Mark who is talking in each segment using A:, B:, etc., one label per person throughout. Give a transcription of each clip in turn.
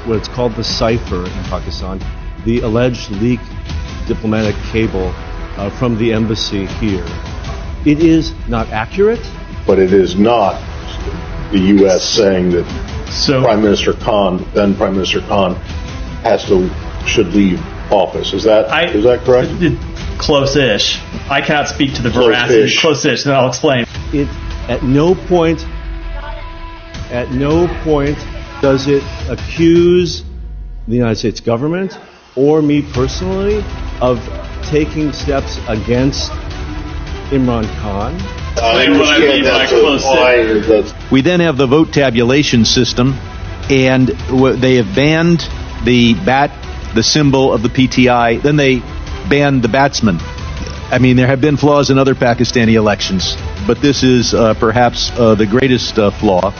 A: what's called the cipher in Pakistan, the alleged leaked diplomatic cable from the embassy here. It is not accurate.
B: But it is not the U.S. saying that Prime Minister Khan, then Prime Minister Khan, should leave office. Is that correct?
C: Close-ish. I cannot speak to the veracity. Close-ish. Then I'll explain.
A: At no point does it accuse the United States government or me personally of taking steps against Imran Khan.
D: We then have the vote tabulation system, and they have banned the symbol of the PTI. Then they banned the batsman. I mean, there have been flaws in other Pakistani elections, but this is perhaps the greatest flaw.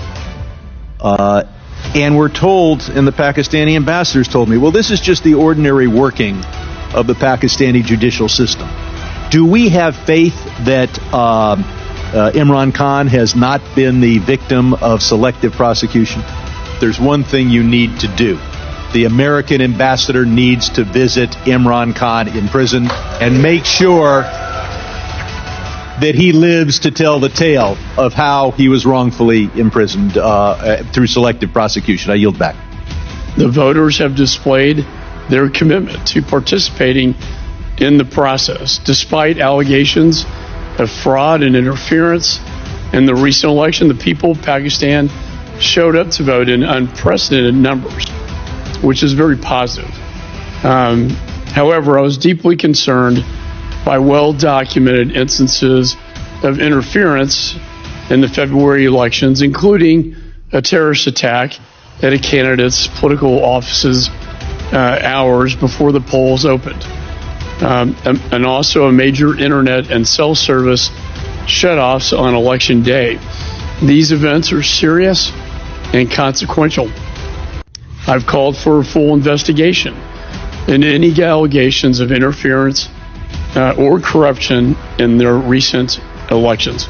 D: And we're told, and the Pakistani ambassadors told me, well, this is just the ordinary working of the Pakistani judicial system. Do we have faith that Imran Khan has not been the victim of selective prosecution? There's one thing you need to do. The American ambassador needs to visit Imran Khan in prison and make sure that he lives to tell the tale of how he was wrongfully imprisoned through selective prosecution. I yield back.
E: The voters have displayed their commitment to participating in the process, despite allegations of fraud and interference in the recent election. The people of Pakistan showed up to vote in unprecedented numbers, which is very positive. However, I was deeply concerned by well-documented instances of interference in the February elections, including a terrorist attack at a candidate's political offices hours before the polls opened, and also a major internet and cell service shutoffs on election day. These events are serious and consequential. I've called for a full investigation into any allegations of interference or corruption in their recent elections.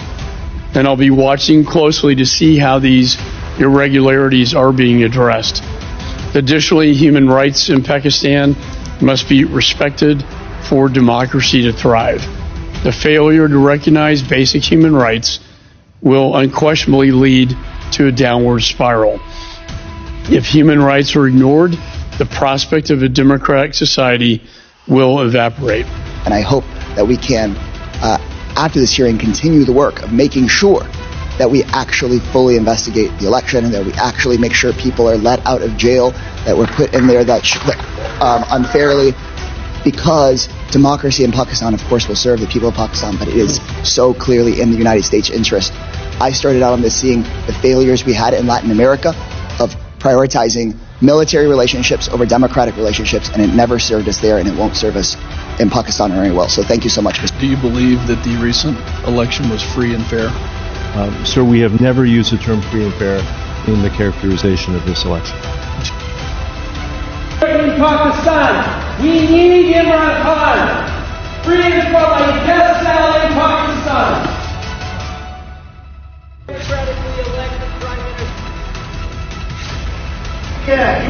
E: And I'll be watching closely to see how these irregularities are being addressed. Additionally, human rights in Pakistan must be respected for democracy to thrive. The failure to recognize basic human rights will unquestionably lead to a downward spiral. If human rights are ignored, the prospect of a democratic society will evaporate.
F: And I hope that we can, after this hearing, continue the work of making sure that we actually fully investigate the election and that we actually make sure people are let out of jail that were put in there that unfairly, because democracy in Pakistan, of course, will serve the people of Pakistan, but it is so clearly in the United States' interest. I started out on this seeing the failures we had in Latin America of prioritizing military relationships over democratic relationships, and it never served us there, and it won't serve us in Pakistan very well. So thank you so much.
G: Do you believe that the recent election was free and fair?
A: Sir, we have never used the term free and fair in the characterization of this election.
H: In Pakistan, we need Imran Khan, freed from a death cell in Pakistan. Democratically elected Prime Minister. Yeah,